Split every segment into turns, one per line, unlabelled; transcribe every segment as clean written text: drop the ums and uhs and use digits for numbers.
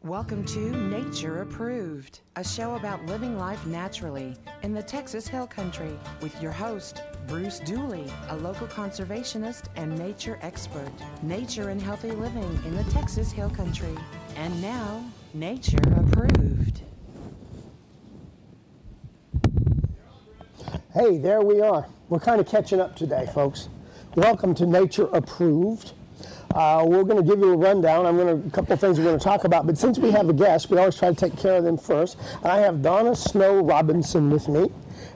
Welcome to Nature Approved, a show about living life naturally in the Texas Hill Country with your host, Bruce Deuley, a local conservationist and nature expert. Nature and healthy living in the Texas Hill Country. And now, Nature Approved.
Hey, there we are. We're kind of catching up today, folks. Welcome to Nature Approved. We're going to give you a rundown. A couple of things we're going to talk about, but since we have a guest, we always try to take care of them first. I have Donna Snow Robinson with me,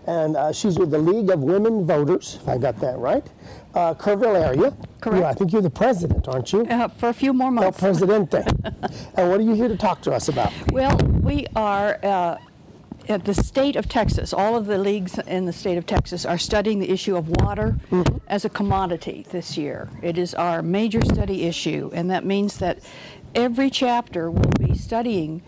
and she's with the League of Women Voters, if I got that right, Kerrville area.
Correct.
Yeah, I think you're the president, aren't you?
For a few more months.
El Presidente. And what are you here to talk to us about?
Well, we are at the state of Texas. All of the leagues in the state of Texas are studying the issue of water as a commodity this year. It is our major study issue, and that means that every chapter will be studying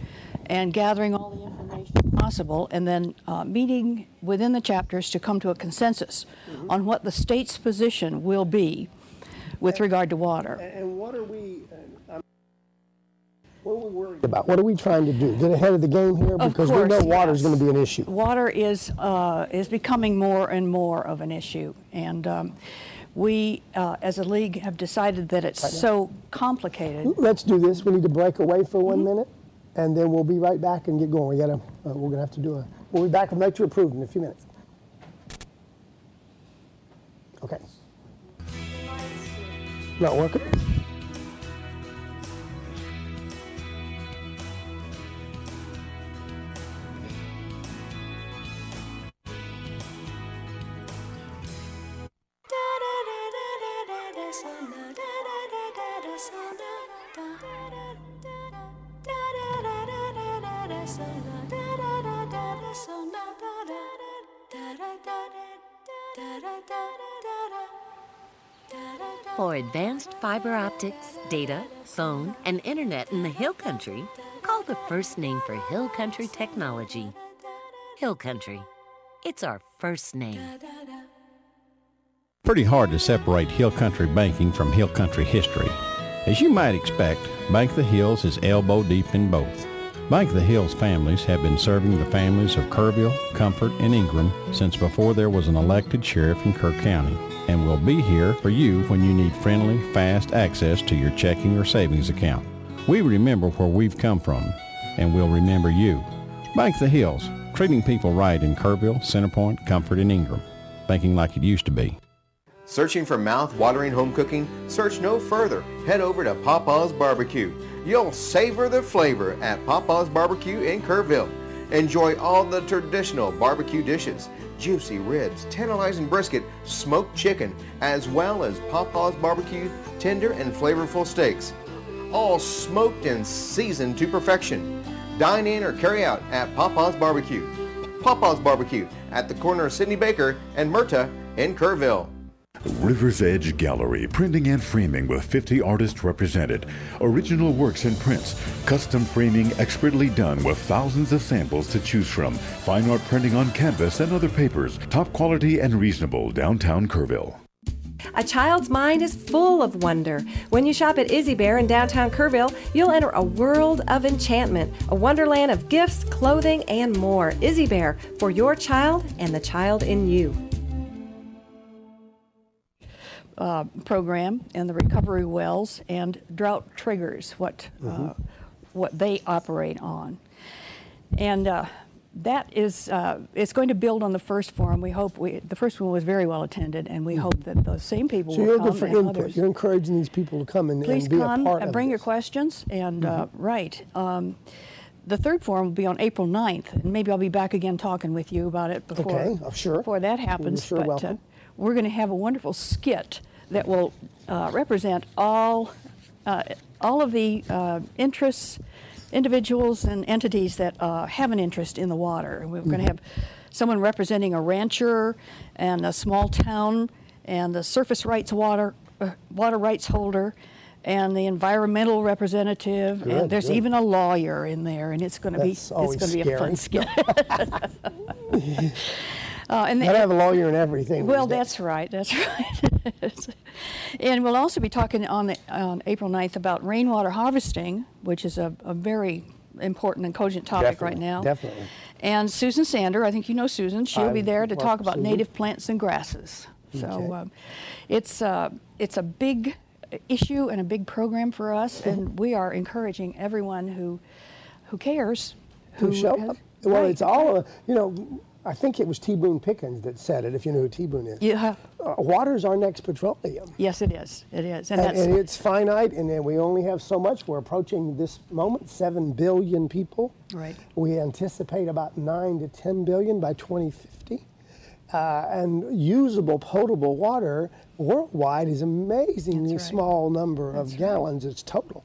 and gathering all the information possible, and then meeting within the chapters to come to a consensus on what the state's position will be with regard to water.
And what are we... What are we worried about? What are we trying to do? Get ahead of the game here? Because we know water is going to be an issue.
Water is becoming more and more of an issue. And we, as a league, have decided that it's so complicated.
Let's do this. We need to break away for 1 minute, and then we'll be right back and get going. We're going to have to do we'll be back with Nature Approved in a few minutes. Okay. Not working?
For advanced fiber optics, data, phone, and internet in the Hill Country, call the first name for Hill Country Technology. Hill Country. It's our first name.
Pretty hard to separate Hill Country banking from Hill Country history. As you might expect, Bank of the Hills is elbow deep in both. Bank of the Hills families have been serving the families of Kerrville, Comfort, and Ingram since before there was an elected sheriff in Kerr County, and will be here for you when you need friendly, fast access to your checking or savings account. We remember where we've come from, and we'll remember you. Bank of the Hills, treating people right in Kerrville, Centerpoint, Comfort, and Ingram. Banking like it used to be.
Searching for mouth-watering home cooking? Search no further. Head over to Papa's Barbecue. You'll savor the flavor at Papa's Barbecue in Kerrville. Enjoy all the traditional barbecue dishes, juicy ribs, tantalizing brisket, smoked chicken, as well as Papa's Barbecue tender and flavorful steaks. All smoked and seasoned to perfection. Dine in or carry out at Papa's Barbecue. Papa's Barbecue at the corner of Sidney Baker and Myrta in Kerrville.
River's Edge Gallery, printing and framing with 50 artists represented. Original works and prints, custom framing expertly done with thousands of samples to choose from. Fine art printing on canvas and other papers. Top quality and reasonable, downtown Kerrville.
A child's mind is full of wonder. When you shop at Izzy Bear in downtown Kerrville, you'll enter a world of enchantment, a wonderland of gifts, clothing, and more. Izzy Bear, for your child and the child in you.
Program and the recovery wells and drought triggers, what they operate on. And that is, it's going to build on the first forum. We hope the first one was very well attended, and we hope that those same people will come.
So you're good for input. Others. You're encouraging these people to come and be a part of this. Please come and
bring your questions. And the third forum will be on April 9th, and maybe I'll be back again talking with you about it before that happens.
Sure, but
we're going to have a wonderful skit that will represent all of the interests, individuals and entities that have an interest in the water. And we're going to have someone representing a rancher and a small town and the surface rights water rights holder and the environmental representative, and there's even a lawyer in there, and it's going to be a fun skit.
And they have a lawyer and everything.
Well, that's right. And we'll also be talking on April 9th about rainwater harvesting, which is a very important and cogent topic right now.
Definitely.
And Susan Sander, I think you know Susan, she'll be there to talk about
Susan.
native plants and grasses. So
Okay.
it's a big issue and a big program for us, and we are encouraging everyone who cares
Who show
has-
up. Well,
Right,
it's all,
right.
I think it was T. Boone Pickens that said it, if you know who T. Boone is.
Yeah.
Water's our next petroleum.
Yes, it is. It is,
And it's finite, and then we only have so much. We're approaching this moment 7 billion people.
right.
We anticipate about 9 to 10 billion by 2050. And usable, potable water worldwide is amazingly
That's right.
small number of gallons. It's total.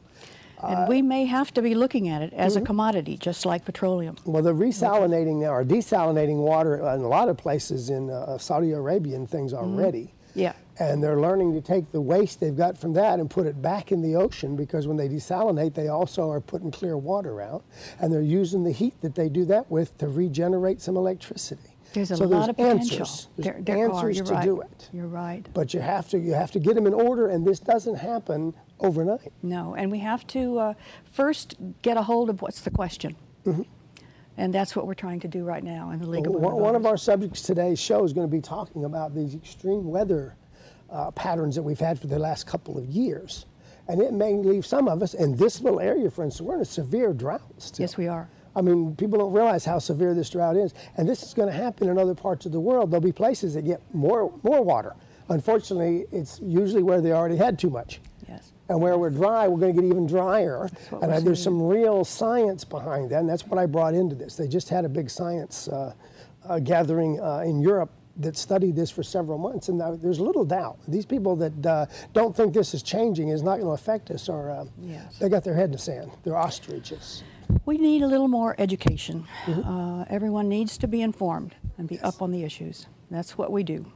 And we may have to be looking at it as
Mm-hmm.
a commodity, just like petroleum.
Well, they're resalinating now, or desalinating water in a lot of places in Saudi Arabia and things already.
Yeah.
And they're learning to take the waste they've got from that and put it back in the ocean, because when they desalinate, they also are putting clear water out. And they're using the heat that they do that with to regenerate some electricity.
There's a
So
lot of potential.
answers. There's
There are.
answers
You're
to
right.
do it.
You're right.
But you have to get them in order, and this doesn't happen overnight.
No, and we have to first get a hold of what's the question.
Mm-hmm.
And that's what we're trying to do right now in the League of Women
One of
Voters.
our subjects today's show is going to be talking about these extreme weather patterns that we've had for the last couple of years. And it may leave some of us in this little area, for instance, we're in a severe drought still.
Yes, we are.
I mean, people don't realize how severe this drought is. And this is going to happen in other parts of the world. There'll be places that get more water. Unfortunately, it's usually where they already had too much.
Yes.
And where we're dry, we're going to get even drier.
what
And
we're
there's
seeing.
some real science behind that, and that's what I brought into this. They just had a big science gathering in Europe that studied this for several months, and there's little doubt. These people that don't think this is changing, is not going to affect us, or
Yes.
they got their head in the sand. They're ostriches.
We need a little more education.
Mm-hmm.
Everyone needs to be informed and be up on the issues. That's what we do.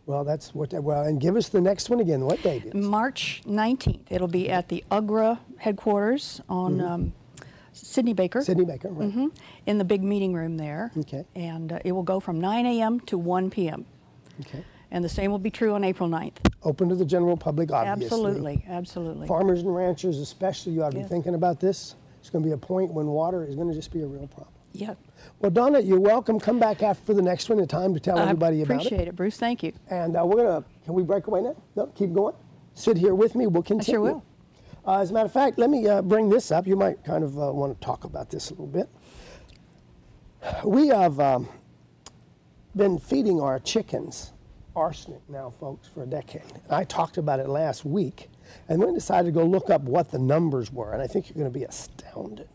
Well, that's what. And give us the next one again. What date is?
March 19th. It'll be at the UGRA headquarters on Sidney Baker.
Sidney Baker, right?
In the big meeting room there.
Okay.
And it will go from 9 a.m. to 1 p.m.
Okay.
And the same will be true on April 9th.
Open to the general public, obviously.
Absolutely, absolutely.
Farmers and ranchers, especially, you ought to be
Yes.
thinking about this. It's going to be a point when water is going to just be a real problem.
Yeah.
Well, Donna, you're welcome. Come back after for the next one in time to tell everybody
I
about it.
appreciate it, Bruce. Thank you.
And we're going to, can we break away now? No, keep going. Sit here with me. We'll continue.
sure will.
As a matter of fact, let me bring this up. You might kind of want to talk about this a little bit. We have been feeding our chickens arsenic now, folks, for a decade. And I talked about it last week, and then decided to go look up what the numbers were, and I think you're going to be astounded.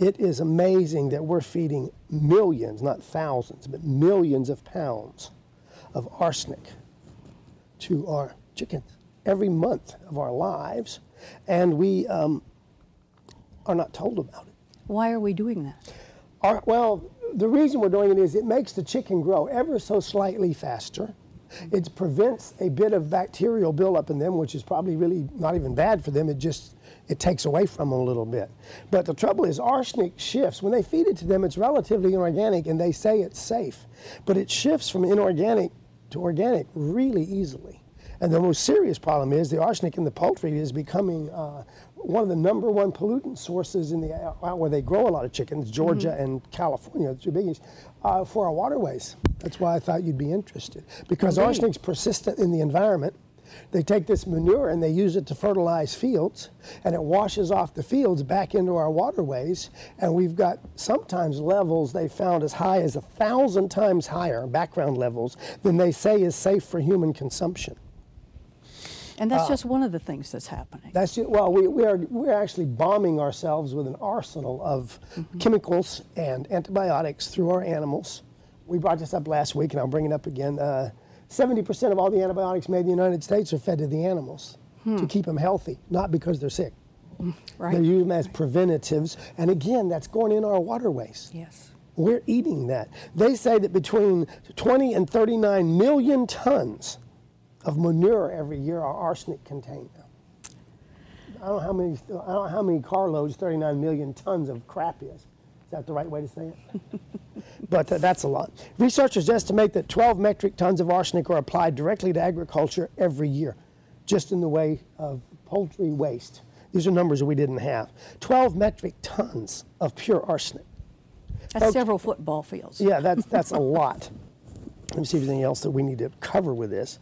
It is amazing that we're feeding millions, not thousands, but millions of pounds of arsenic to our chickens every month of our lives, and we are not told about it.
Why are we doing that?
Well, the reason we're doing it is it makes the chicken grow ever so slightly faster. It prevents a bit of bacterial buildup in them, which is probably really not even bad for them. It takes away from them a little bit. But the trouble is arsenic shifts. When they feed it to them, it's relatively inorganic, and they say it's safe. But it shifts from inorganic to organic really easily. And the most serious problem is the arsenic in the poultry is becoming one of the #1 pollutant sources in the where they grow a lot of chickens, Georgia and California, the two biggies, for our waterways. That's why I thought you'd be interested. Because arsenic's persistent in the environment. They take this manure and they use it to fertilize fields, and it washes off the fields back into our waterways, and we've got sometimes levels they found as high as 1,000 times higher, background levels, than they say is safe for human consumption.
And that's just one of the things that's happening.
That's just, well, we're actually bombing ourselves with an arsenal of chemicals and antibiotics through our animals. We brought this up last week, and I'll bring it up again. 70% of all the antibiotics made in the United States are fed to the animals to keep them healthy, not because they're sick.
Right.
They use them as preventatives, and again, that's going in our waterways.
Yes.
We're eating that. They say that between 20 and 39 million tons of manure every year are arsenic contained now. I don't know how many carloads 39 million tons of crap is. Is that the right way to say it? But that's a lot. Researchers estimate that 12 metric tons of arsenic are applied directly to agriculture every year, just in the way of poultry waste. These are numbers that we didn't have. 12 metric tons of pure arsenic.
That's
Folks,
several football fields.
Yeah, that's a lot. Let me see if there's anything else that we need to cover with this.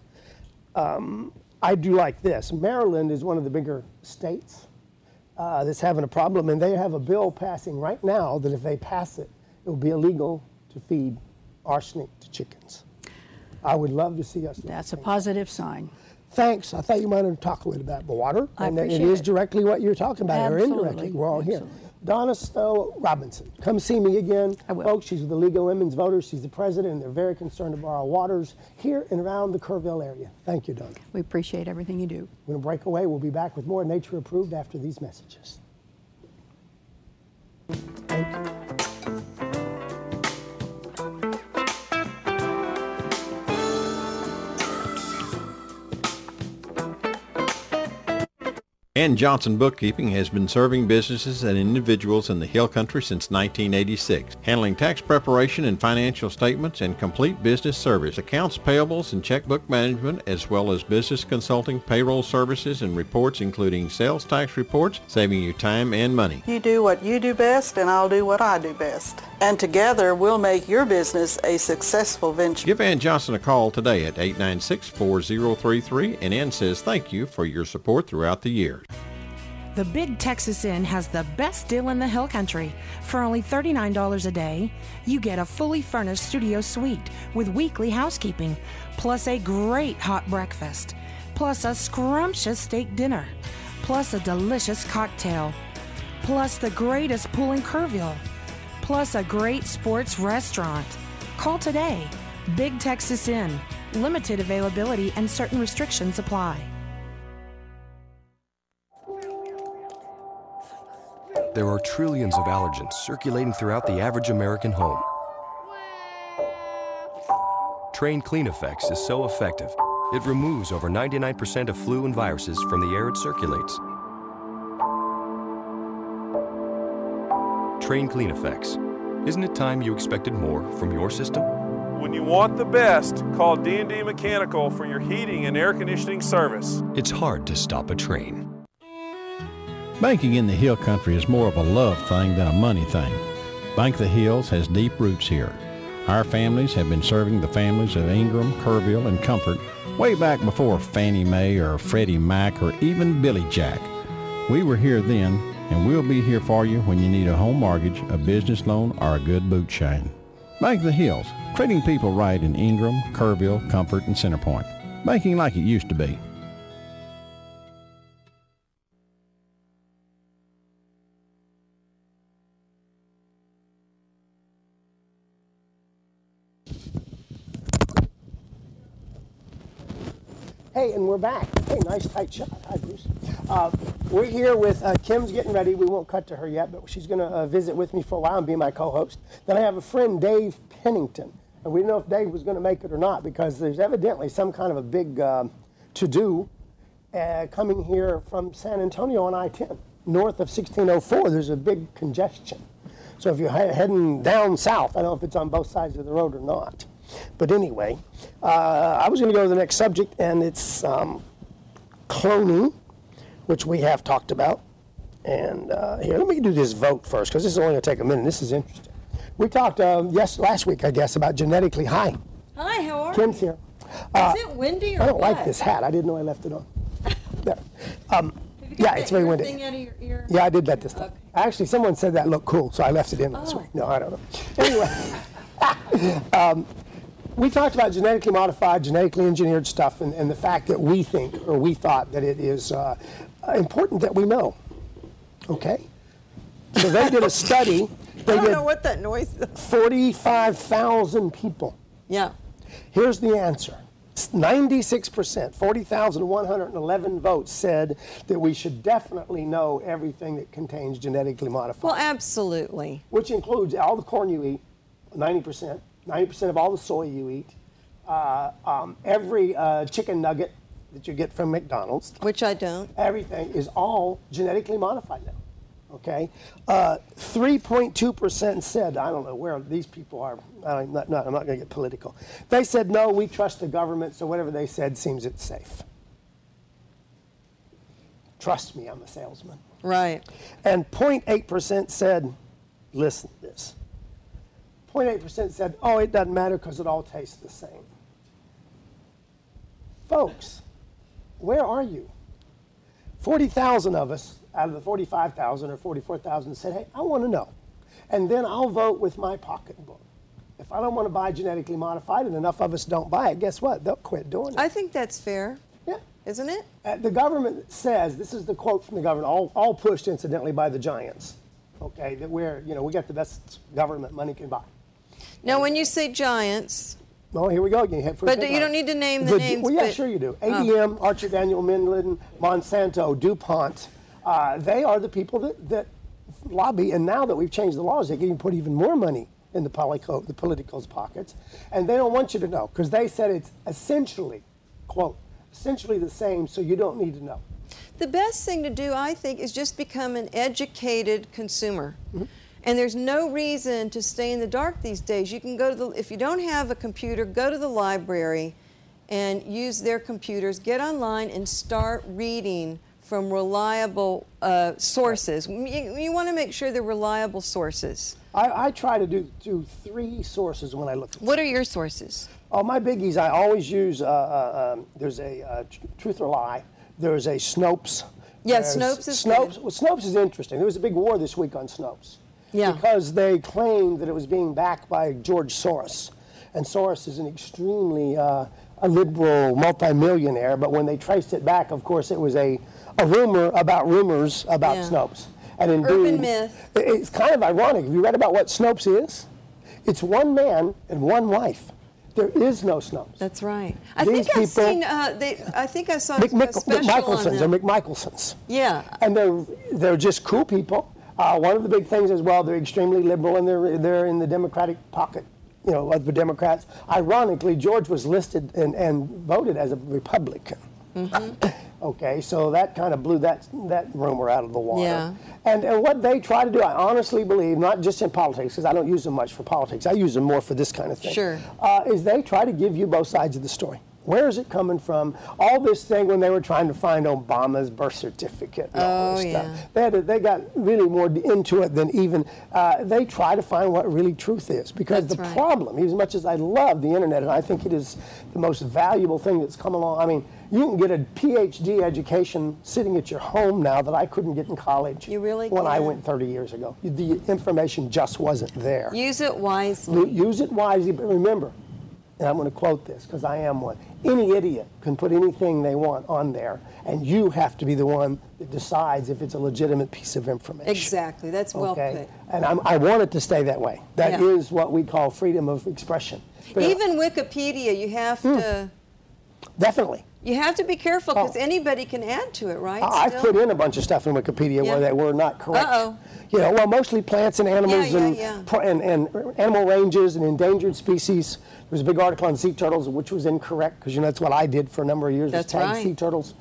I do like this. Maryland is one of the bigger states that's having a problem, and they have a bill passing right now that if they pass it, it will be illegal to feed arsenic to chickens. I would love to see us.
That's a positive sign.
Thanks. I thought you might have talked a little bit about water.
I
and
appreciate
it is
it.
directly what you're talking about,
Absolutely.
or indirectly. We're all
Absolutely.
here. Donna Stowe Robinson, come see me again.
I will.
Folks, she's with the League of Women's Voters. She's the president, and they're very concerned about our waters here and around the Kerrville area. Thank you, Donna.
We appreciate everything you do.
We're going to break away. We'll be back with more Nature Approved after these messages. Thank you.
Ann Johnson Bookkeeping has been serving businesses and individuals in the Hill Country since 1986, handling tax preparation and financial statements and complete business service, accounts payables and checkbook management, as well as business consulting, payroll services, and reports including sales tax reports, saving you time and money.
You do what you do best, and I'll do what I do best. And together, we'll make your business a successful venture.
Give Ann Johnson a call today at 896-4033, and Ann says thank you for your support throughout the years.
The Big Texas Inn has the best deal in the Hill Country. For only $39 a day, you get a fully furnished studio suite with weekly housekeeping, plus a great hot breakfast, plus a scrumptious steak dinner, plus a delicious cocktail, plus the greatest pool in Kerrville, plus a great sports restaurant. Call today. Big Texas Inn. Limited availability and certain restrictions apply.
There are trillions of allergens circulating throughout the average American home. Train Clean Effects is so effective, it removes over 99% of flu and viruses from the air it circulates. Train Clean Effects. Isn't it time you expected more from your system?
When you want the best, call D&D Mechanical for your heating and air conditioning service.
It's hard to stop a train.
Banking in the Hill Country is more of a love thing than a money thing. Bank the Hills has deep roots here. Our families have been serving the families of Ingram, Kerrville, and Comfort way back before Fannie Mae or Freddie Mac or even Billy Jack. We were here then, and we'll be here for you when you need a home mortgage, a business loan, or a good boot shine. Bank the Hills, treating people right in Ingram, Kerrville, Comfort, and Centerpoint. Banking like it used to be.
Hey, and we're back. Hey, nice tight shot. Hi, Bruce. We're here with Kim's getting ready. We won't cut to her yet, but she's going to visit with me for a while and be my co-host. Then I have a friend, Dave Pennington, and we didn't know if Dave was going to make it or not because there's evidently some kind of a big to-do coming here from San Antonio on I-10. North of 1604, there's a big congestion. So if you're heading down south, I don't know if it's on both sides of the road or not. But anyway, I was going to go to the next subject, and it's cloning, which we have talked about. And here, let me do this vote first, because this is only going to take a minute. This is interesting. We talked last week, I guess, about genetically. Hi.
Hi, how are
Kim's
you?
here.
Is it windy or
I don't
what?
like this hat. I didn't know I left it on. There.
Have you got
Yeah,
that
it's very
ear
windy.
thing out of your ear?
Yeah, I did that this time.
Okay.
Actually, someone said that looked cool, so I left it in this
Oh.
week. No, I don't know. Anyway, we talked about genetically modified, genetically engineered stuff, and the fact that we think, or we thought, that it is important that we know. Okay? So they did a study.
I don't know what that noise is.
45,000 people.
Yeah.
Here's the answer. 96%, 40,111 votes said that we should definitely know everything that contains genetically modified.
Well, absolutely.
Which includes all the corn you eat, 90%, 90% of all the soy you eat, every chicken nugget that you get from McDonald's.
Which I don't.
Everything is all genetically modified now. Okay, 3.2% said, I don't know where these people are. I'm not going to get political. They said, no, we trust the government, so whatever they said seems it's safe. Trust me, I'm a salesman.
Right.
And 0.8% said, listen to this. 0.8% said, oh, it doesn't matter because it all tastes the same. Folks, where are you? 40,000 of us out of the 45,000 or 44,000 said, hey, I want to know. And then I'll vote with my pocketbook. If I don't want to buy genetically modified and enough of us don't buy it, guess what? They'll quit doing it.
I think that's fair.
Yeah.
Isn't it?
The government says, this is the quote from the government, all pushed incidentally by the giants, okay, that we got the best government money can buy.
Now, when you say giants,
well, here we go again.
But you don't need to name the names.
Well, yeah,
but,
sure you do. ADM, Archer Daniel Midland, Monsanto, DuPont, they are the people that lobby, and now that we've changed the laws, they can put even more money in the politicals' pockets, and they don't want you to know, because they said it's essentially, quote, essentially the same, so you don't need to know.
the best thing to do, I think, is just become an educated consumer. Mm-hmm. And there's no reason to stay in the dark these days. You can go to if you don't have a computer, go to the library and use their computers, get online and start reading from reliable sources. You want to make sure they're reliable sources.
I try to do three sources when I look at
What are your sources?
Oh, my biggies, I always use, there's a Truth or Lie, there's a Snopes.
Yeah, Snopes is
Snopes.
good.
Well, Snopes is interesting. There was a big war this week on Snopes.
Yeah.
Because they claimed that it was being backed by George Soros. And Soros is an extremely a liberal multimillionaire, but when they traced it back, of course, it was a rumor about rumors about Snopes. And indeed,
urban myth.
It's kind of ironic. Have you read about what Snopes is? It's one man and one wife. There is no Snopes.
That's right. I think I saw a special
McMichelsons.
on them.
They're McMichelsons.
Yeah.
And they're just cool people. One of the big things as well, they're extremely liberal and they're in the Democratic pocket, you know, of the Democrats. Ironically, George was listed and voted as a Republican. Mm-hmm. Okay, so that kind of blew that rumor out of the water.
Yeah.
And what they try to do, I honestly believe, not just in politics, because I don't use them much for politics, I use them more for this kind of thing.
Sure.
Is they try to give you both sides of the story. Where is it coming from? All this thing when they were trying to find Obama's birth certificate and all this stuff. They got really more into it than even, they try to find what really truth is. Because the problem, as much as I love the internet, and I think it is the most valuable thing that's come along, I mean, you can get a PhD education sitting at your home now that I couldn't get in college.
You really
when
can.
I went 30 years ago. The information just wasn't there.
Use it wisely.
Use it wisely, but remember, and I'm going to quote this because I am one, any idiot can put anything they want on there, and you have to be the one that decides if it's a legitimate piece of information.
Exactly. That's well put.
And I want it to stay that way. That is what we call freedom of expression. But,
even Wikipedia, you have to...
Definitely.
You have to be careful because anybody can add to it, right?
I've put in a bunch of stuff in Wikipedia where they were not correct.
Uh-oh.
You know, well, mostly plants and animals and animal ranges and endangered species. There was a big article on sea turtles, which was incorrect because, you know, that's what I did for a number of years.
That's
was tag sea turtles.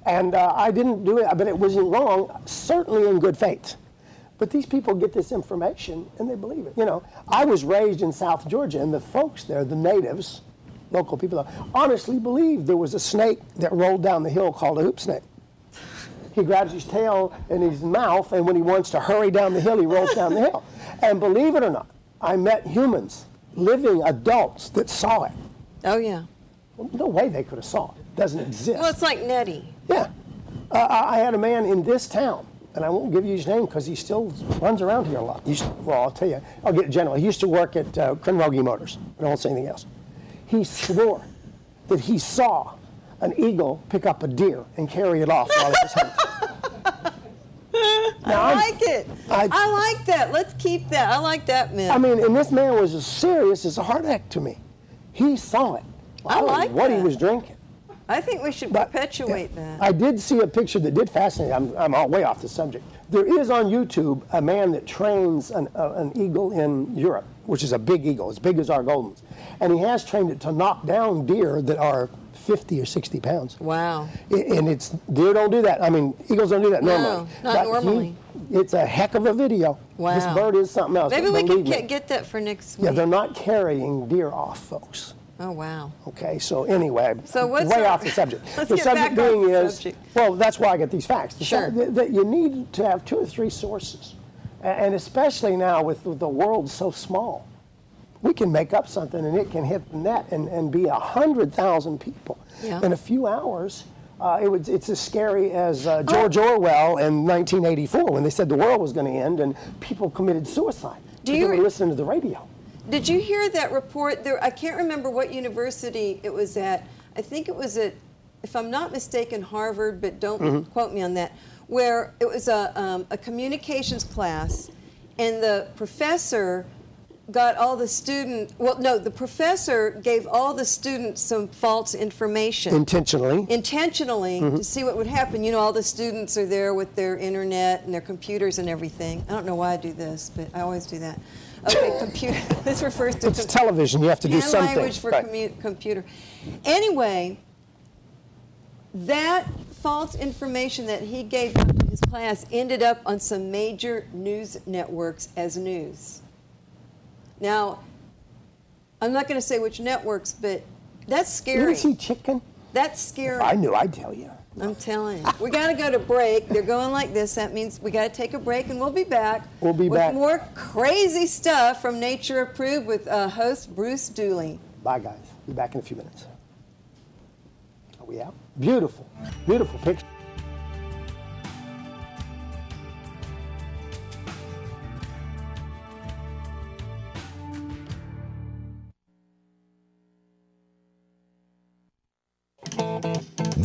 And I didn't do it, but it wasn't wrong, certainly in good faith. But these people get this information and they believe it. You know, I was raised in South Georgia, and the folks there, the natives, local people, honestly believed there was a snake that rolled down the hill called a hoop snake. He grabs his tail in his mouth, and when he wants to hurry down the hill, he rolls down the hill. And believe it or not, I met humans, living adults, that saw it.
Oh, yeah.
Well, no way they could have saw it. It doesn't exist.
Well, it's like Nettie.
Yeah. I had a man in this town, and I won't give you his name because he still runs around here a lot. Well, I'll tell you. I'll get general. He used to work at Crenrogi Motors. I won't say anything else. He swore that he saw an eagle pick up a deer and carry it off while it was hunting. Now,
I like it. I like that. Let's keep that. I like that myth.
I mean, and this man was as serious as a heart attack to me. He saw it.
I like
what
that.
he was drinking.
I think we should perpetuate that.
I did see a picture that did fascinate me. I'm all way off the subject. There is on YouTube a man that trains an eagle in Europe, which is a big eagle, as big as our Goldens. And he has trained it to knock down deer that are 50 or 60 pounds.
Wow.
And it's, deer don't do that. I mean, eagles don't do that normally.
No, not normally.
It's a heck of a video.
Wow.
This bird is something else.
Maybe we can get that for next week.
Yeah, they're not carrying deer off, folks.
Oh, wow.
Okay, so anyway,
so what's
way off the subject.
Let's
the
get
subject
back
being
off the
is,
subject.
well, that's why I get these facts.
Sure.
That you need to have 2 or 3 sources. And especially now with the world so small, we can make up something and it can hit the net and be 100,000 people in a few hours. It's as scary as George Orwell in 1984 when they said the world was going to end and people committed suicide because they were listening to the radio.
Did you hear that report? I can't remember what university it was at. I think it was at, if I'm not mistaken, Harvard, but don't quote me on that, where it was a communications class, and the professor got all the students, the professor gave all the students some false information.
Intentionally.
Intentionally, to see what would happen. You know, all the students are there with their internet and their computers and everything. I don't know why I do this, but I always do that. Okay, computer. This refers to
it's television. You have to do something.
Language for computer. Anyway, that false information that he gave to his class ended up on some major news networks as news. Now, I'm not going to say which networks, but that's scary.
You didn't see chicken?
That's scary.
If I knew, I'd tell you.
I'm telling you. We got to go to break. They're going like this. That means we got to take a break, and we'll be back.
We'll be back.
With more crazy stuff from Nature Approved with host Bruce Deuley.
Bye, guys. Be back in a few minutes. Are we out? Beautiful, beautiful picture.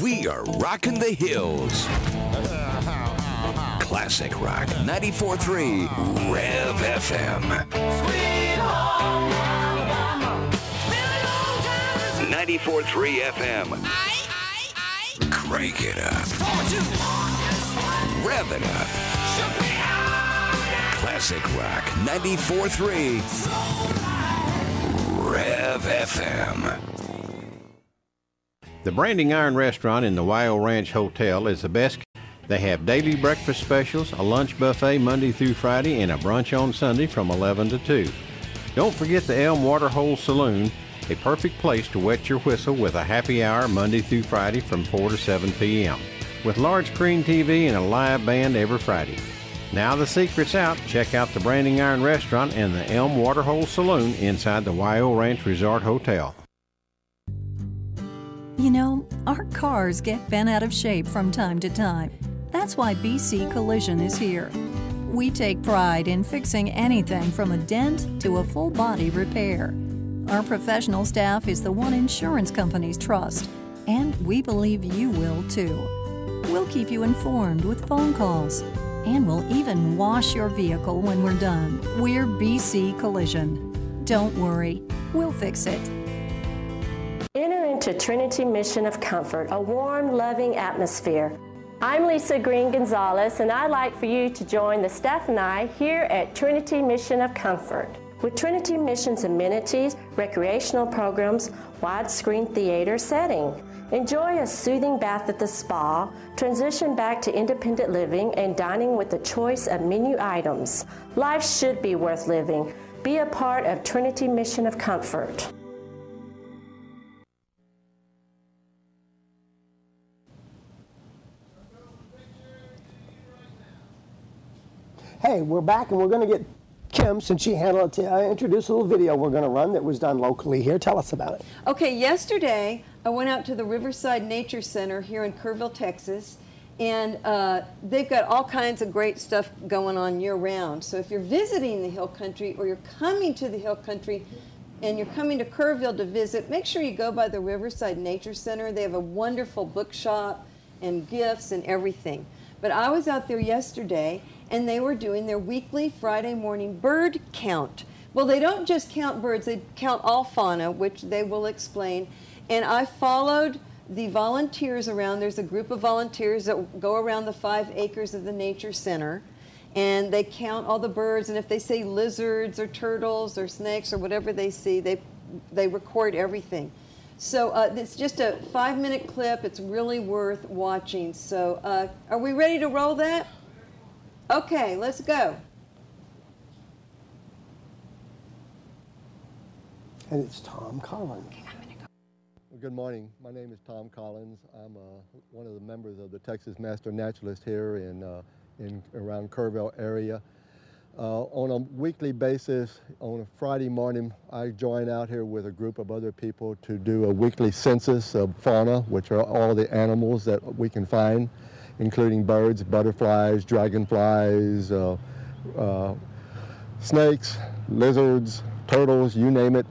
We are rocking the hills. Classic Rock 94.3 Rev FM. 94.3 FM. Crank it up. Rev it up. Classic Rock 94.3 Rev FM.
The Branding Iron Restaurant in the Wyo Ranch Hotel is the best. They have daily breakfast specials, a lunch buffet Monday through Friday, and a brunch on Sunday from 11 to 2. Don't forget the Elm Waterhole Saloon, a perfect place to wet your whistle with a happy hour Monday through Friday from 4 to 7 p.m. with large screen TV and a live band every Friday. Now the secret's out. Check out the Branding Iron Restaurant and the Elm Waterhole Saloon inside the Wyo Ranch Resort Hotel.
You know, our cars get bent out of shape from time to time. That's why BC Collision is here. We take pride in fixing anything from a dent to a full body repair. Our professional staff is the one insurance companies trust, and we believe you will too. We'll keep you informed with phone calls, and we'll even wash your vehicle when we're done. We're BC Collision. Don't worry, we'll fix it.
Enter into Trinity Mission of Comfort, a warm, loving atmosphere. I'm Lisa Green Gonzalez, and I'd like for you to join the staff and I here at Trinity Mission of Comfort. With Trinity Mission's amenities, recreational programs, widescreen theater setting. Enjoy a soothing bath at the spa, transition back to independent living, and dining with a choice of menu items. Life should be worth living. Be a part of Trinity Mission of Comfort.
Hey, we're back, and we're going to get Kim, since she handled it, to introduce a little video we're going to run that was done locally here. Tell us about it.
Okay, yesterday I went out to the Riverside Nature Center here in Kerrville, Texas, and they've got all kinds of great stuff going on year-round. So if you're visiting the Hill Country or you're coming to the Hill Country and you're coming to Kerrville to visit, make sure you go by the Riverside Nature Center. They have a wonderful bookshop and gifts and everything. But I was out there yesterday, and they were doing their weekly Friday morning bird count. Well, they don't just count birds, they count all fauna, which they will explain. And I followed the volunteers around. There's a group of volunteers that go around the 5 acres of the Nature Center, and they count all the birds, and if they say lizards or turtles or snakes or whatever they see, they record everything. So it's just a 5-minute clip. It's really worth watching. So are we ready to roll that? Okay, let's go.
And it's Tom Collins.
Well, good morning. My name is Tom Collins. I'm one of the members of the Texas Master Naturalist here in around Kerrville area. On a weekly basis, on a Friday morning, I join out here with a group of other people to do a weekly census of fauna, which are all the animals that we can find, including birds, butterflies, dragonflies, snakes, lizards, turtles, you name it.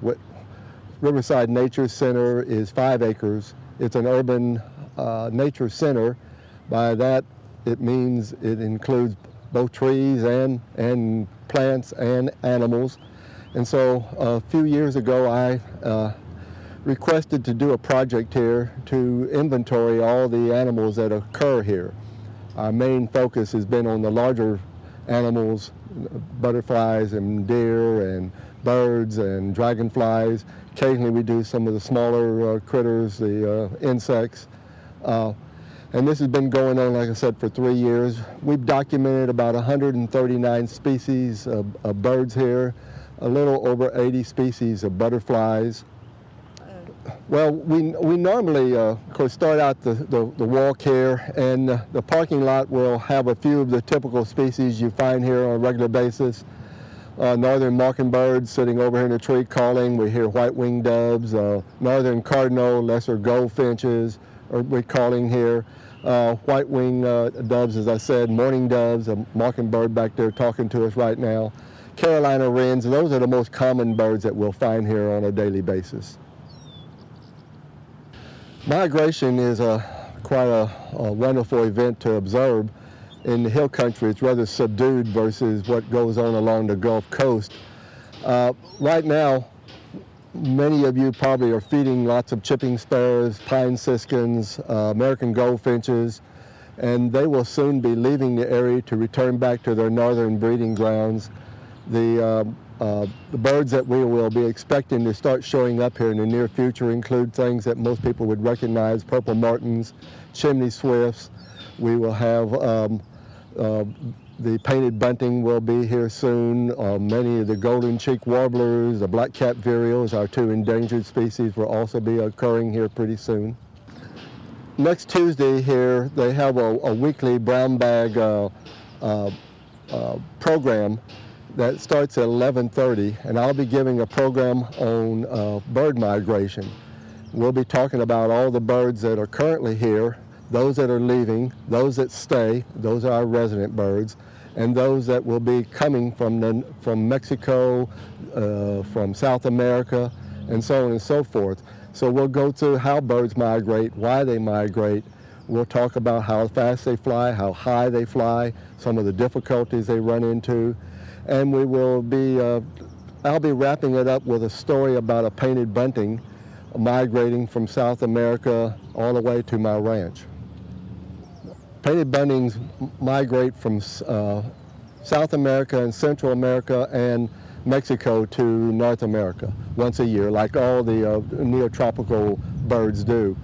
Riverside Nature Center is 5 acres. It's an urban nature center. By that, it means it includes both trees and plants and animals. And so a few years ago, I requested to do a project here to inventory all the animals that occur here. Our main focus has been on the larger animals, butterflies and deer and birds and dragonflies. Occasionally we do some of the smaller critters, the insects. And this has been going on, like I said, for 3 years. We've documented about 139 species of birds here, a little over 80 species of butterflies. Well, we normally, of course, start out the walk here, and the parking lot will have a few of the typical species you find here on a regular basis. Northern mockingbirds sitting over here in a tree calling. We hear white-winged doves, northern cardinal, lesser goldfinches we're calling here. White-winged doves, as I said, mourning doves, a mockingbird back there talking to us right now. Carolina wrens, those are the most common birds that we'll find here on a daily basis. Migration is quite a wonderful event to observe. In the hill country, it's rather subdued versus what goes on along the Gulf Coast. Right now, many of you probably are feeding lots of chipping sparrows, pine siskins, American goldfinches, and they will soon be leaving the area to return back to their northern breeding grounds. The birds that we will be expecting to start showing up here in the near future include things that most people would recognize: purple martins, chimney swifts. We will have the painted bunting will be here soon. Many of the golden cheek warblers, the black-cap vireos, our 2 endangered species, will also be occurring here pretty soon. Next Tuesday here, they have a weekly brown bag program that starts at 11:30, and I'll be giving a program on bird migration. We'll be talking about all the birds that are currently here, those that are leaving, those that stay, those are our resident birds, and those that will be coming from Mexico, from South America, and so on and so forth. So we'll go through how birds migrate, why they migrate. We'll talk about how fast they fly, how high they fly, some of the difficulties they run into, and we will be, I'll be wrapping it up with a story about a painted bunting migrating from South America all the way to my ranch. Painted buntings migrate from South America and Central America and Mexico to North America once a year, like all the neotropical birds do.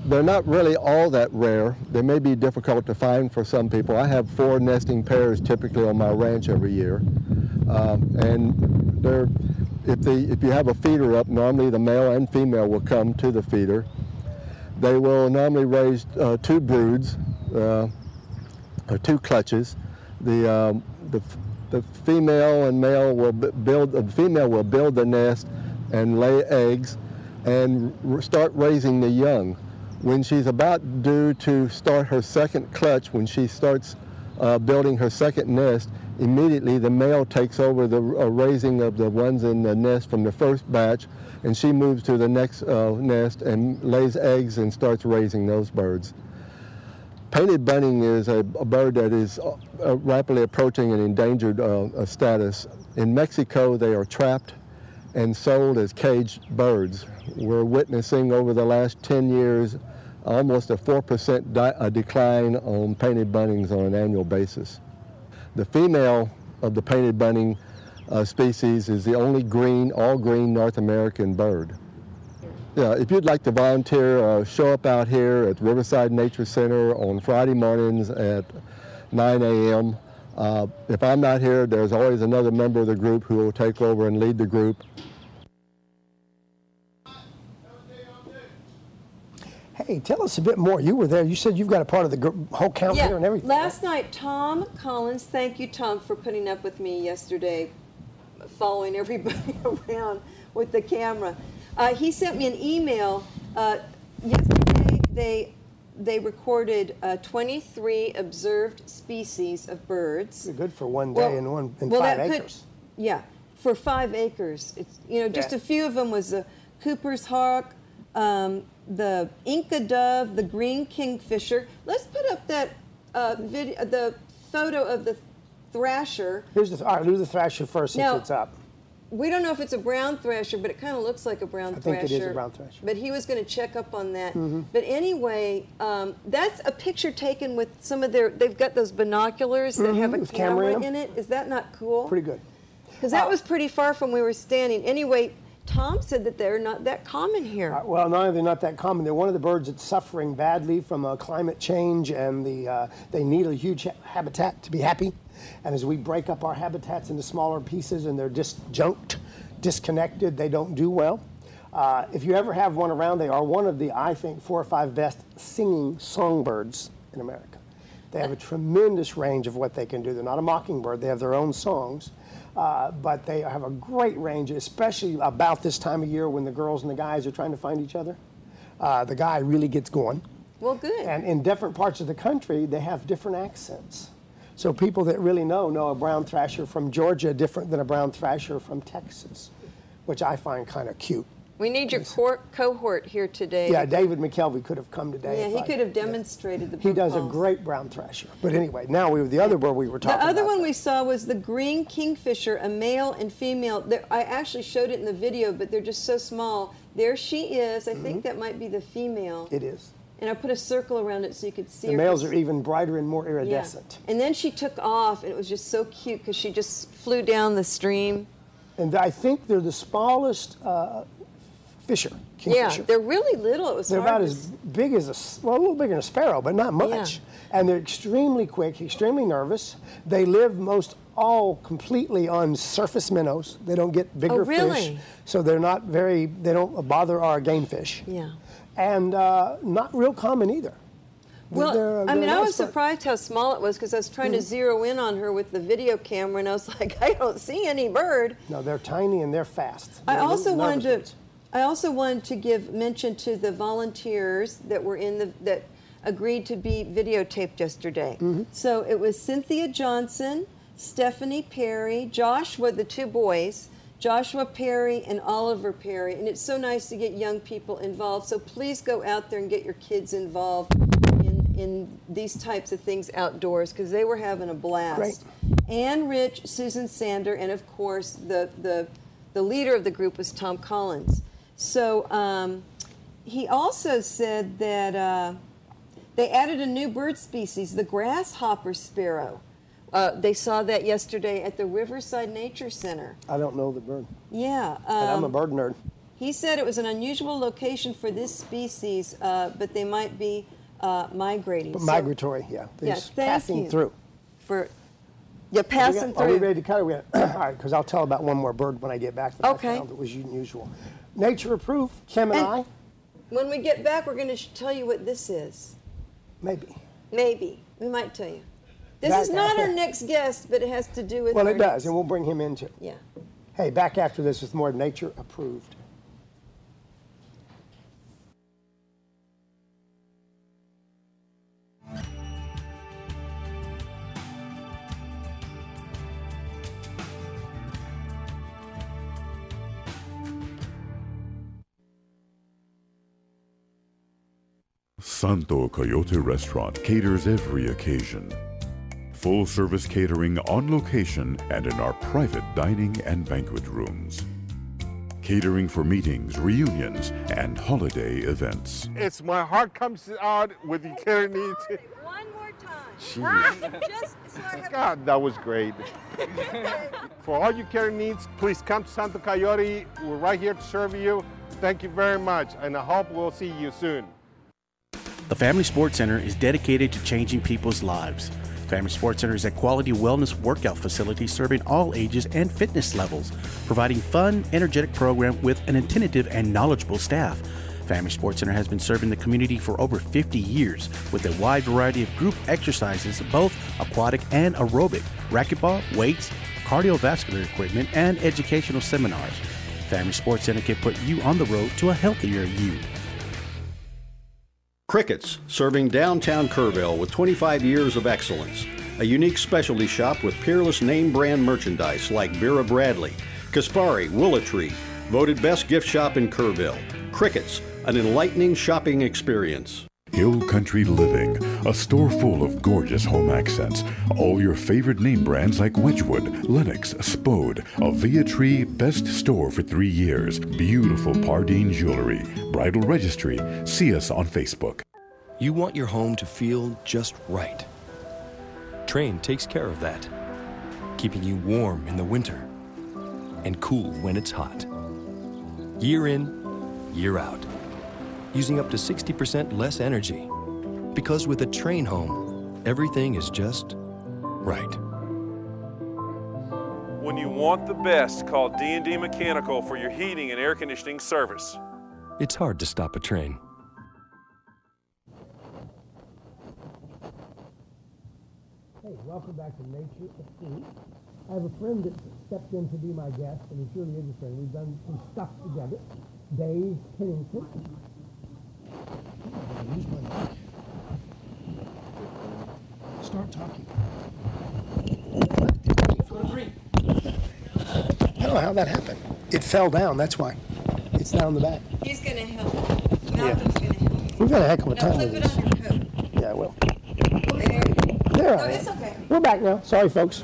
They're not really all that rare. They may be difficult to find for some people. I have 4 nesting pairs typically on my ranch every year. And if you have a feeder up, normally the male and female will come to the feeder. They will normally raise 2 broods, or 2 clutches. The female and male will the female will build the nest and lay eggs and start raising the young. When she's about due to start her second clutch, when she starts building her second nest, immediately the male takes over the raising of the ones in the nest from the first batch, and she moves to the next nest and lays eggs and starts raising those birds. Painted bunting is a bird that is rapidly approaching an endangered status. In Mexico, they are trapped and sold as caged birds. We're witnessing over the last 10 years almost a 4% decline on painted buntings on an annual basis. The female of the painted bunting species is the only green, all green North American bird. Yeah, if you'd like to volunteer, show up out here at Riverside Nature Center on Friday mornings at 9 a.m. If I'm not here, there's always another member of the group who will take over and lead the group.
Hey, tell us a bit more. You were there. You said you've got a part of the whole count there and everything.
Last night, Tom Collins, thank you, Tom, for putting up with me yesterday, following everybody around with the camera. He sent me an email. Yesterday, they recorded 23 observed species of birds.
Good for one day and 5 acres.
For 5 acres. It's just a few of them was the Cooper's hawk, the Inca dove, the green kingfisher. Let's put up that video, the photo of the thrasher.
All right, do the thrasher first since it's up.
We don't know if it's a brown thrasher, but it kind of looks like a brown thrasher.
I think it is a brown thrasher.
But he was going to check up on that. But anyway, that's a picture taken with some of they've got those binoculars that have a camera in it. Is that not cool?
Pretty good.
Because that was pretty far from where we were standing. Anyway, Tom said that they're not that common here.
Well, not only they're not that common, they're one of the birds that's suffering badly from climate change, and they need a huge habitat to be happy. And as we break up our habitats into smaller pieces and they're disjuncted, disconnected, they don't do well. If you ever have one around, they are one of the, I think, 4 or 5 best singing songbirds in America. They have a tremendous range of what they can do. They're not a mockingbird. They have their own songs. But they have a great range, especially about this time of year when the girls and the guys are trying to find each other. The guy really gets going.
Well, good.
And in different parts of the country, they have different accents. So people that really know a brown thrasher from Georgia different than a brown thrasher from Texas, which I find kind of cute.
We need your cohort here today.
Yeah, David McKelvey could have come today.
Yeah, he could have demonstrated the
He does a great brown thrasher. But anyway, now the other bird we were talking about.
The other one we saw was the green kingfisher, a male and female. I actually showed it in the video, but they're just so small. There she is. I think that might be the female.
It is.
And I put a circle around it so you could see her.
The males are even brighter and more iridescent.
Yeah. And then she took off, and it was just so cute because she just flew down the stream.
And I think they're the smallest kingfisher.
Yeah, they're really little.
They're about as big as a little bigger than a sparrow, but not much. Yeah. And they're extremely quick, extremely nervous. They live all completely on surface minnows. They don't get bigger fish. So they're not they don't bother our game fish.
Yeah.
And not real common either.
Well, I was surprised how small it was because I was trying to zero in on her with the video camera, and I was like, I don't see any bird.
No, they're tiny and they're fast.
I also wanted to give mention to the volunteers that were that agreed to be videotaped yesterday. So it was Cynthia Johnson, Stephanie Perry, Joshua, the 2 boys, Joshua Perry and Oliver Perry, and it's so nice to get young people involved. So please go out there and get your kids involved in these types of things outdoors because they were having a blast.
Great.
Ann Rich, Susan Sander, and of course the leader of the group was Tom Collins. So he also said that they added a new bird species, the grasshopper sparrow. They saw that yesterday at the Riverside Nature Center.
I don't know the bird.
Yeah.
And I'm a bird nerd.
He said it was an unusual location for this species, but they might be migrating.
But migratory, yeah. They're just passing through.
Passing through.
Are we ready to cut it? All right, because I'll tell about one more bird when I get back that I found that was unusual. Nature approved, Kim and I.
When we get back, we're going to tell you what this is.
Maybe.
Maybe. We might tell you. This is not our next guest, but it has to do with.
Well, it does, and we'll bring him in too.
Yeah.
Hey, back after this with more Nature Approved.
Santo Coyote Restaurant caters every occasion. Full-service catering on location and in our private dining and banquet rooms. Catering for meetings, reunions, and holiday events.
My heart comes out with the care needs.
One more time.
Jeez. God, that was great. For all your care needs, please come to Santo Coyote. We're right here to serve you. Thank you very much, and I hope we'll see you soon.
The Family Sports Center is dedicated to changing people's lives. Family Sports Center is a quality wellness workout facility serving all ages and fitness levels, providing fun, energetic program with an attentive and knowledgeable staff. Family Sports Center has been serving the community for over 50 years with a wide variety of group exercises, both aquatic and aerobic, racquetball, weights, cardiovascular equipment, and educational seminars. Family Sports Center can put you on the road to a healthier you.
Crickets, serving downtown Kerrville with 25 years of excellence. A unique specialty shop with peerless name brand merchandise like Vera Bradley, Caspari, Willow-Tree, voted best gift shop in Kerrville. Crickets, an enlightening shopping experience.
Hill Country Living, a store full of gorgeous home accents. All your favorite name brands like Wedgwood, Lennox, Spode, a Via Tree best store for 3 years. Beautiful Pardine jewelry, bridal registry. See us on Facebook.
You want your home to feel just right. Trane takes care of that, keeping you warm in the winter and cool when it's hot. Year in, year out, using up to 60% less energy. Because with a Trane home, everything is just right.
When you want the best, call D&D Mechanical for your heating and air conditioning service.
It's hard to stop a train.
Hey, welcome back to Nature Approved. I have a friend that stepped in to be my guest, and he truly is a friend. We've done some stuff together. Dave Pennington. Start talking. I don't know how that happened. It fell down, that's why. It's down the back.
He's going to help. Malcolm's going to help.
We've got a heck of a time with
Flip
this.
it on your coat.
Yeah, well.
There.
There I am.
It's okay.
We're back now. Sorry, folks.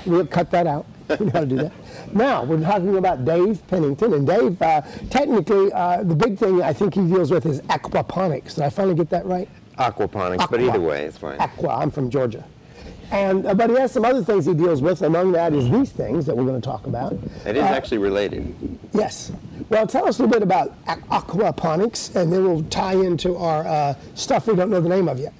We'll cut that out. We know how to do that. Now, we're talking about Dave Pennington. And Dave, technically, the big thing I think he deals with is aquaponics. Did I finally get that right?
Aquaponics, but either way, it's fine.
Aqua, I'm from Georgia. And but he has some other things he deals with. Among that is these things that we're going to talk about.
It is actually related.
Yes. Well, tell us a little bit about aquaponics, and then we'll tie into our stuff we don't know the name of yet.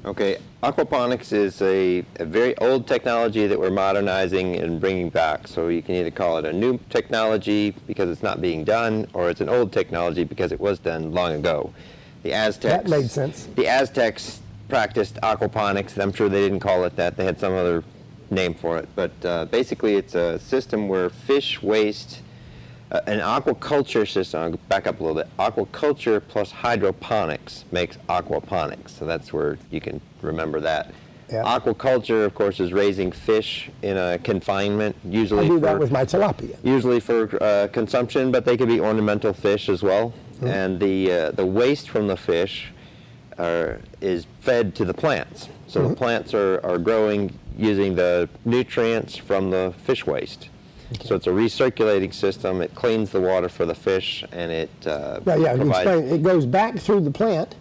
Okay, aquaponics is a very old technology that we're modernizing and bringing back. So you can either call it a new technology because it's not being done, or it's an old technology because it was done long ago. The Aztecs.
That made sense.
The Aztecs practiced aquaponics, and I'm sure they didn't call it that. They had some other name for it. But basically, it's a system where fish waste, an aquaculture system, I'll back up a little bit, aquaculture plus hydroponics makes aquaponics. So that's where you can remember that. Yeah. Aquaculture, of course, is raising fish in a confinement, usually
I do that with my tilapia.
Usually for consumption, but they could be ornamental fish as well. Mm-hmm. And the waste from the fish is fed to the plants. So the plants are growing using the nutrients from the fish waste. Okay. So it's a recirculating system. It cleans the water for the fish, and it provides...
It goes back through the plant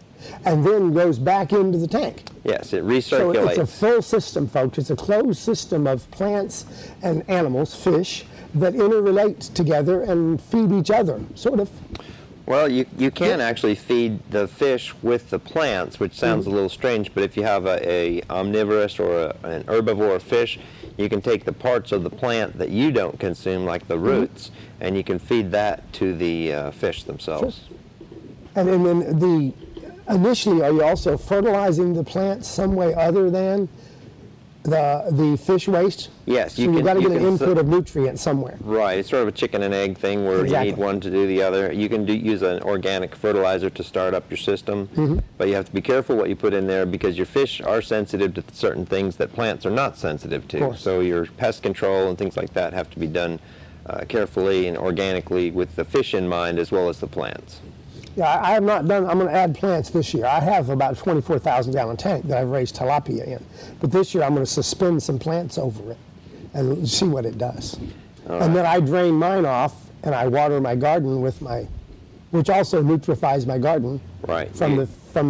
and then goes back into the tank.
Yes, it recirculates.
So it's a full system, folks. It's a closed system of plants and animals, fish, that interrelate together and feed each other, sort of.
Well, you can actually feed the fish with the plants, which sounds a little strange, but if you have a omnivorous or an herbivore fish, you can take the parts of the plant that you don't consume, like the roots, and you can feed that to the fish themselves.
Sure. And then initially, are you also fertilizing the plants some way other than the fish waste?
Yes.
So you've got to get an input of nutrients somewhere.
Right. It's sort of a chicken and egg thing where you need one to do the other. You can use an organic fertilizer to start up your system, but you have to be careful what you put in there because your fish are sensitive to certain things that plants are not sensitive to. So your pest control and things like that have to be done carefully and organically with the fish in mind as well as the plants.
Yeah, I have not done, I'm going to add plants this year. I have about a 24,000 gallon tank that I've raised tilapia in. But this year I'm going to suspend some plants over it and see what it does. And then I drain mine off and I water my garden with which also nutrifies my garden from the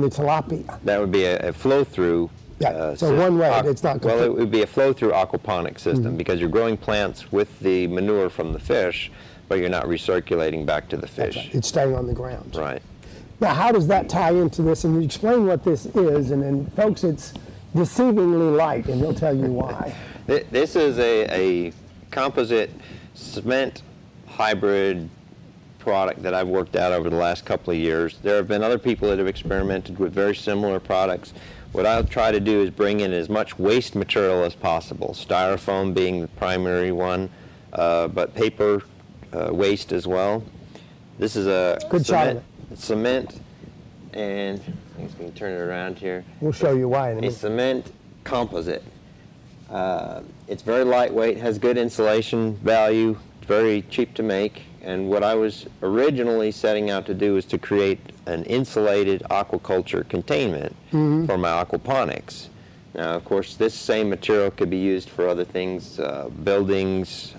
tilapia.
That would be a flow-through.
Yeah, so one way, it's not complete.
Well, it would be a flow-through aquaponic system because you're growing plants with the manure from the fish, but you're not recirculating back to the fish.
That's right. It's staying on the ground.
Right.
Now, how does that tie into this? And you explain what this is, and then, folks, it's deceivingly light, and he'll tell you why.
This is a composite cement hybrid product that I've worked out over the last couple of years. There have been other people that have experimented with very similar products. What I'll try to do is bring in as much waste material as possible, styrofoam being the primary one, but paper waste as well. This is a cement, and I guess we can turn it around here.
We'll show you why in a minute.
A cement composite. It's very lightweight, has good insulation value, very cheap to make, and what I was originally setting out to do is to create an insulated aquaculture containment for my aquaponics. Now, of course, this same material could be used for other things, buildings,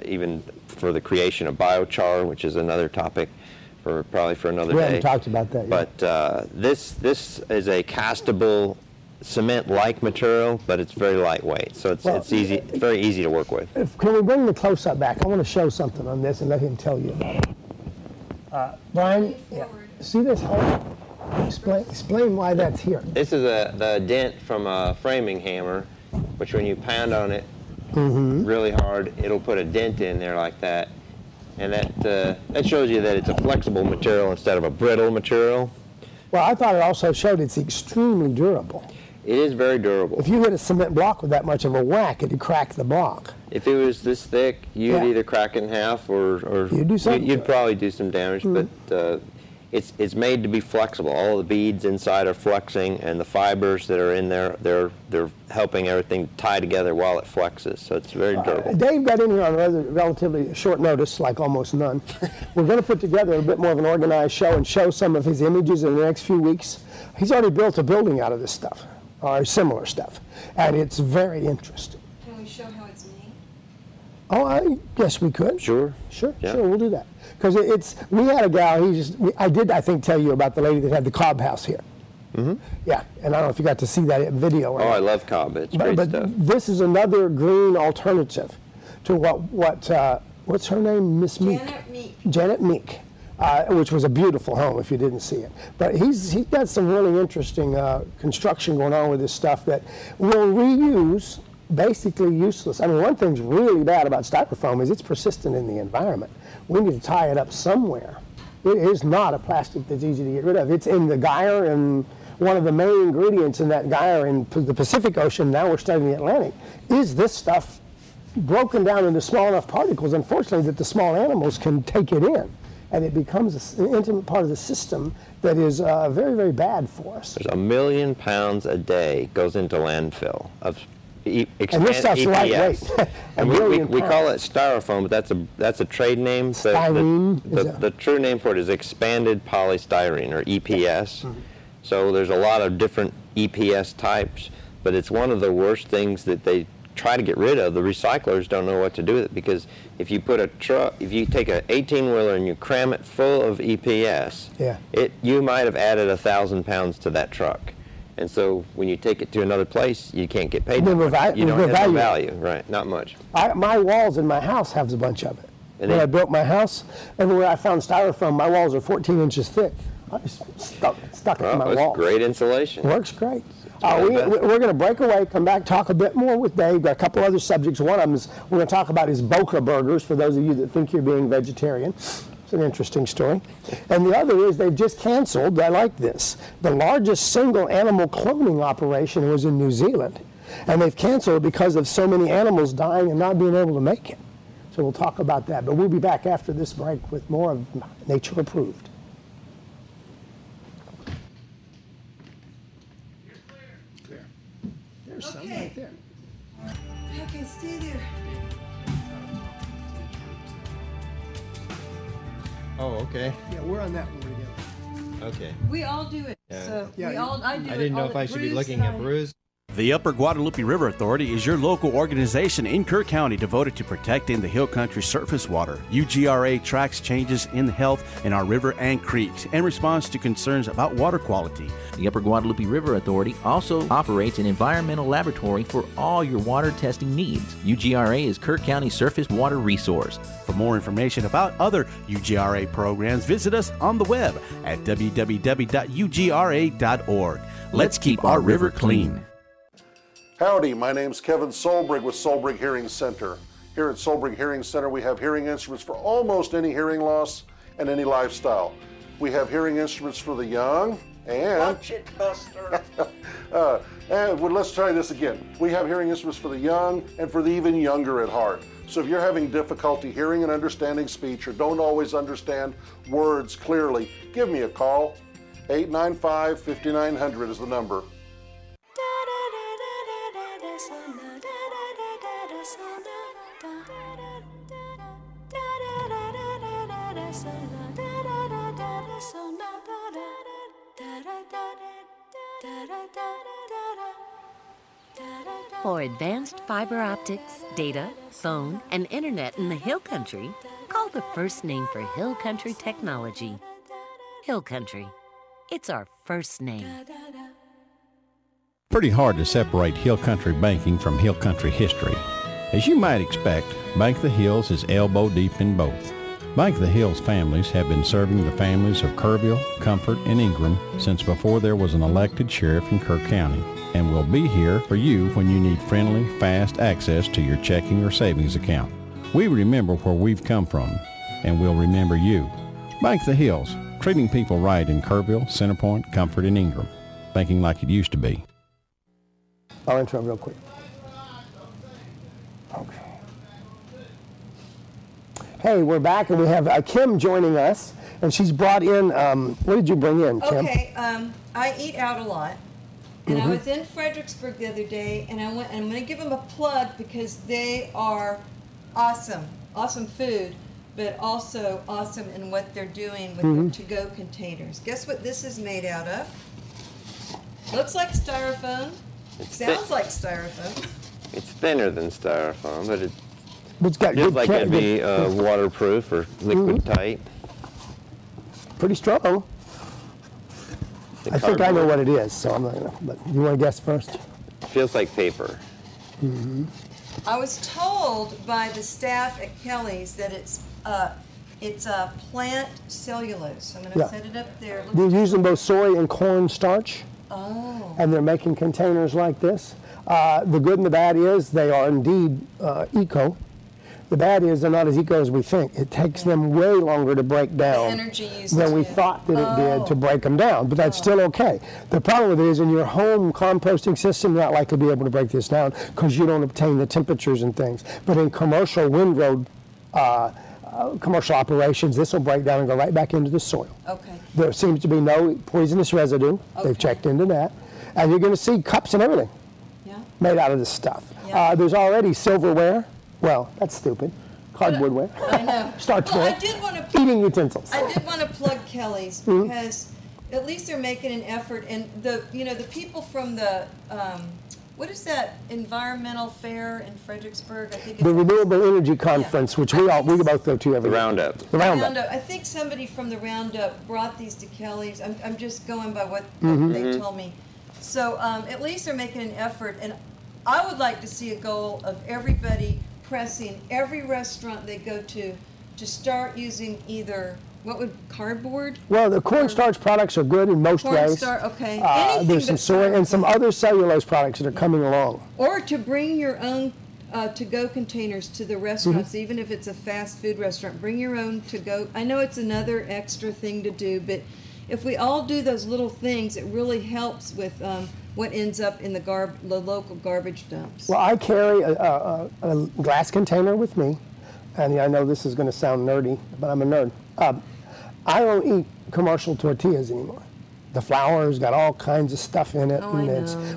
even for the creation of biochar, which is another topic probably for another day.
We haven't talked about that yet.
But this is a castable cement-like material, but it's very lightweight, so it's easy. It's very easy to work with.
Can we bring the close-up back? I want to show something on this and let him tell you about it. Brian, see this hole? Explain why that's here.
This is the dent from a framing hammer, which when you pound on it really hard, it'll put a dent in there like that, and that shows you that it's a flexible material instead of a brittle material.
Well, I thought it also showed it's extremely durable.
It is very durable.
If you hit a cement block with that much of a whack, it'd crack the block.
If it was this thick, you'd either crack it in half or you'd probably do some damage. But it's made to be flexible. All the beads inside are flexing, and the fibers that are in there, they're helping everything tie together while it flexes. So it's very durable.
Dave got in here on relatively short notice, like almost none. We're going to put together a bit more of an organized show and show some of his images in the next few weeks. He's already built a building out of this stuff, or similar stuff, and it's very interesting.
Can we show how it's made?
Oh, I guess we could.
Sure,
we'll do that. Because we had a gal, I think, tell you about the lady that had the cob house here. Yeah, and I don't know if you got to see that video.
I love cob. It's great stuff.
This is another green alternative to what's her name? Miss Meek. Janet Meek, which was a beautiful home if you didn't see it. But he's got some really interesting construction going on with this stuff that will reuse basically useless. I mean, one thing's really bad about styrofoam is it's persistent in the environment. We need to tie it up somewhere. It is not a plastic that's easy to get rid of. It's in the gyre, and one of the main ingredients in that gyre in the Pacific Ocean, now we're studying the Atlantic, is this stuff broken down into small enough particles, unfortunately, that the small animals can take it in. And it becomes an intimate part of the system that is very, very bad for us.
There's 1 million pounds a day goes into landfill of
and this stuff's lightweight.
And we call it styrofoam, but that's a trade name. The true name for it is expanded polystyrene, or EPS. So there's a lot of different EPS types, but it's one of the worst things that they try to get rid of. The recyclers don't know what to do with it, because if you put if you take an 18-wheeler and you cram it full of EPS, you might have added 1,000 pounds to that truck. And so when you take it to another place, you can't get paid. You don't have the value, right? Not much.
My walls in my house have a bunch of it. When I built my house, everywhere I found styrofoam, my walls are 14 inches thick. I just stuck it in my wall.
Great insulation.
Works great. We're going to break away, come back, talk a bit more with Dave. Got a couple other subjects. One of them is we're going to talk about his Boca burgers, for those of you that think you're being vegetarian. It's an interesting story. And the other is they've just canceled, I like this, the largest single animal cloning operation was in New Zealand. And they've canceled because of so many animals dying and not being able to make it. So we'll talk about that. But we'll be back after this break with more of Nature Approved. Clear. There's some right there.
I can stay there.
Oh, okay.
Yeah, we're on that one together.
Okay.
We all do it.
Yeah.
So
Yeah,
I do it.
I didn't know if I should be looking at Bruce.
The Upper Guadalupe River Authority is your local organization in Kerr County devoted to protecting the Hill Country surface water. UGRA tracks changes in health in our river and creeks and responds to concerns about water quality.
The Upper Guadalupe River Authority also operates an environmental laboratory for all your water testing needs. UGRA is Kerr County surface water resource.
For more information about other UGRA programs, visit us on the web at www.ugra.org. Let's keep our river clean.
Howdy, my name's Kevin Solbrig with Solbrig Hearing Center. Here at Solbrig Hearing Center, we have hearing instruments for almost any hearing loss and any lifestyle. We have hearing instruments for the young and...
Watch it, Buster.
Let's try this again. We have hearing instruments for the young and for the even younger at heart. So if you're having difficulty hearing and understanding speech or don't always understand words clearly, give me a call. 895-5900 is the number.
For advanced fiber optics, data, phone, and internet in the Hill Country, call the first name for Hill Country Technology. Hill Country. It's our first name.
Pretty hard to separate Hill Country banking from Hill Country history. As you might expect, Bank of the Hills is elbow deep in both. Bank of the Hills families have been serving the families of Kerrville, Comfort, and Ingram since before there was an elected sheriff in Kerr County, and will be here for you when you need friendly, fast access to your checking or savings account. We remember where we've come from, and we'll remember you. Bank of the Hills, treating people right in Kerrville, Centerpoint, Comfort, and Ingram. Banking like it used to be.
I'll intro real quick. Okay. Hey, we're back, and we have Kim joining us, and she's brought in, what did you bring in, Kim?
Okay, I eat out a lot, and I was in Fredericksburg the other day, and I'm going to give them a plug because they are awesome food, but also awesome in what they're doing with their to-go containers. Guess what this is made out of? Looks like styrofoam. Sounds like styrofoam.
It's thinner than styrofoam, but it's
got
feels
good
like it'd be waterproof or liquid tight.
Pretty strong. I think I know what it is, so I'm not gonna, but you want to guess first?
Feels like paper.
I was told by the staff at Kelly's that it's plant cellulose. So I'm going to set it up there.
They're using both soy and corn starch.
Oh.
And they're making containers like this. The good and the bad is they are indeed eco. The bad is they're not as eco as we think. It takes them way longer to break down than we thought that it did to break them down, but that's still okay. The problem with it is in your home composting system, you're not likely to be able to break this down because you don't obtain the temperatures and things. But in commercial windrow commercial operations, this will break down and go right back into the soil.
Okay.
There seems to be no poisonous residue. They've checked into that. And you're going to see cups and everything made out of this stuff. Yeah. There's already silverware. Well, that's stupid. Cardboardware.
I know.
Starchware. Eating utensils.
I did want to plug Kelly's because at least they're making an effort. And the people from the what is that environmental fair in Fredericksburg? I think it's
the Renewable Energy Conference, which we both go to every year.
Roundup.
The Roundup.
I think somebody from the Roundup brought these to Kelly's. I'm just going by what they told me. So at least they're making an effort, and I would like to see a goal of everybody pressing every restaurant they go to start using either cardboard?
Well, the cornstarch products are good in most ways.
Cornstarch, okay.
There's some soy and some other cellulose products that are coming along.
Or to bring your own to-go containers to the restaurants, even if it's a fast food restaurant. Bring your own to-go. I know it's another extra thing to do, but if we all do those little things, it really helps with what ends up in the local garbage dumps.
Well, I carry a glass container with me, and I know this is going to sound nerdy, but I'm a nerd. I don't eat commercial tortillas anymore. The flour's got all kinds of stuff in it, and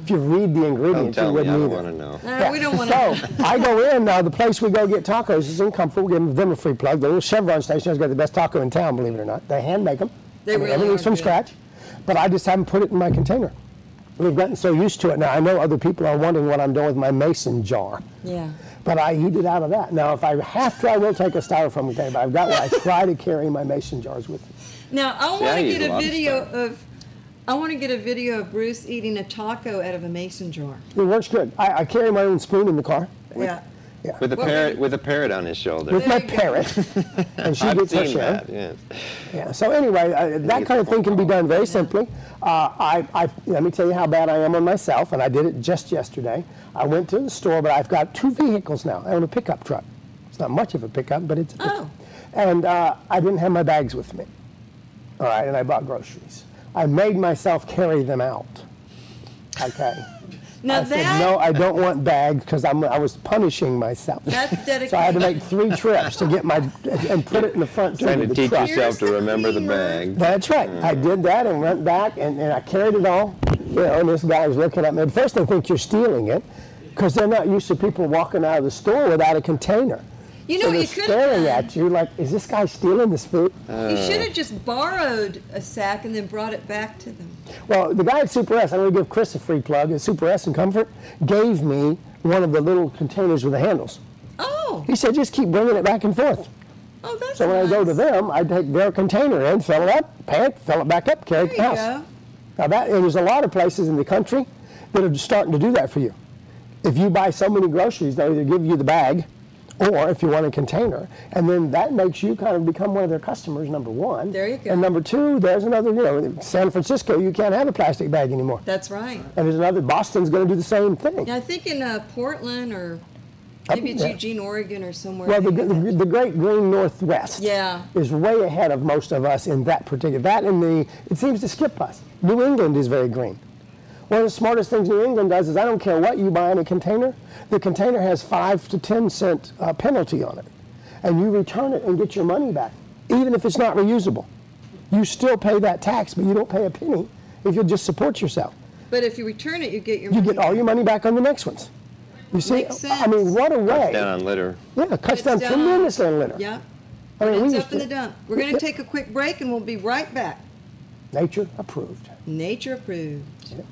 if you read the ingredients, you wouldn't either.
I don't want to know.
Yeah. We don't want to.
So I go in the place we go get tacos is in Comfort. We give them a free plug. The little Chevron station has got the best taco in town, believe it or not. They hand make them. Everything's from scratch, but I just haven't put it in my container. We've gotten so used to it now. I know other people are wondering what I'm doing with my mason jar.
Yeah.
But I eat it out of that. Now, if I have to, I will take a styrofoam container, but I've got where I try to carry my mason jars with me.
Now, I want to get a video of Bruce eating a taco out of a mason jar.
It works good. I carry my own spoon in the car.
Yeah.
Yeah.
With a parrot on his shoulder.
With my parrot, and she gets her share.
That, yes.
Yeah. So anyway, that kind of thing can be done very simply. Let me tell you how bad I am on myself, and I did it just yesterday. I went to the store, but I've got 2 vehicles now. I own a pickup truck. It's not much of a pickup, but it's a pickup. And I didn't have my bags with me. All right, and I bought groceries. I made myself carry them out. Okay.
Now
I said, no, I don't want bags because I was punishing myself.
That's dedicated.
So I had to make 3 trips to get and put it in the front seat
Trying
of
to
the
teach
truck.
yourself to remember the bag.
That's right. I did that and went back and I carried it all. You know, and this guy's looking at me. At first they think you're stealing it because they're not used to people walking out of the store without a container.
You know
so
what
they're
you could
staring at you like, is this guy stealing this food?
You should have just borrowed a sack and then brought it back to them.
Well, the guy at Super S, I'm going to give Chris a free plug, at Super S and Comfort, gave me one of the little containers with the handles.
Oh.
He said, just keep bringing it back and forth.
Oh, that's
So when I go to them, I take their container in, fill it up, pay it, fill it back up, carry it to the house.
Go.
Now there's a lot of places in the country that are starting to do that for you. If you buy so many groceries, they'll either give you the bag, or if you want a container, and then that makes you kind of become one of their customers, number one.
There you go.
And number 2, there's another, in San Francisco, you can't have a plastic bag anymore.
That's right.
And there's another, Boston's going to do the same thing.
Now, I think in Portland or maybe it's Eugene, Oregon or somewhere.
Well, the Great Green Northwest is way ahead of most of us in that particular, it seems to skip us. New England is very green. One of the smartest things New England does is I don't care what you buy in a container, the container has 5 to 10 cent penalty on it. And you return it and get your money back, even if it's not reusable. You still pay that tax, but you don't pay a penny if you'll just support yourself.
But if you return it, you get your money
You get all your money back on the next ones. You see,
Makes sense.
I mean, what a way.
Cuts down on litter.
Yeah, cuts down tremendously on litter.
Yeah.
I mean,
It's up in the dump. We're going to take a quick break and we'll be right back.
Nature approved.
Nature approved.
Yeah.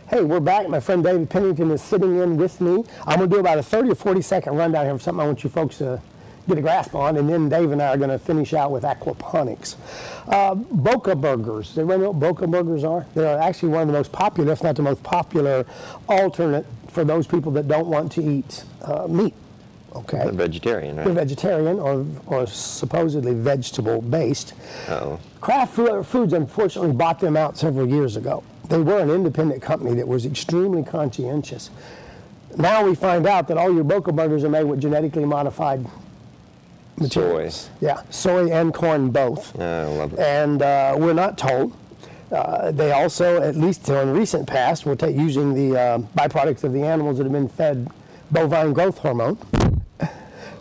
Hey, we're back. My friend David Pennington is sitting in with me. I'm going to do about a 30 or 40 second rundown here of something I want you folks to get a grasp on, and then Dave and I are going to finish out with aquaponics. Boca burgers. Does everybody know what Boca burgers are? They're actually one of the most popular, if not the most popular, alternate for those people that don't want to eat meat. Okay.
They're vegetarian, right?
They're vegetarian or supposedly vegetable-based.
Uh-oh.
Kraft Foods, unfortunately, bought them out several years ago. They were an independent company that was extremely conscientious. Now we find out that all your Boca burgers are made with genetically modified materials.
Soy.
Yeah, soy and corn both.
I love it.
And we're not told. They also, at least in recent past, were using the byproducts of the animals that have been fed bovine growth hormone.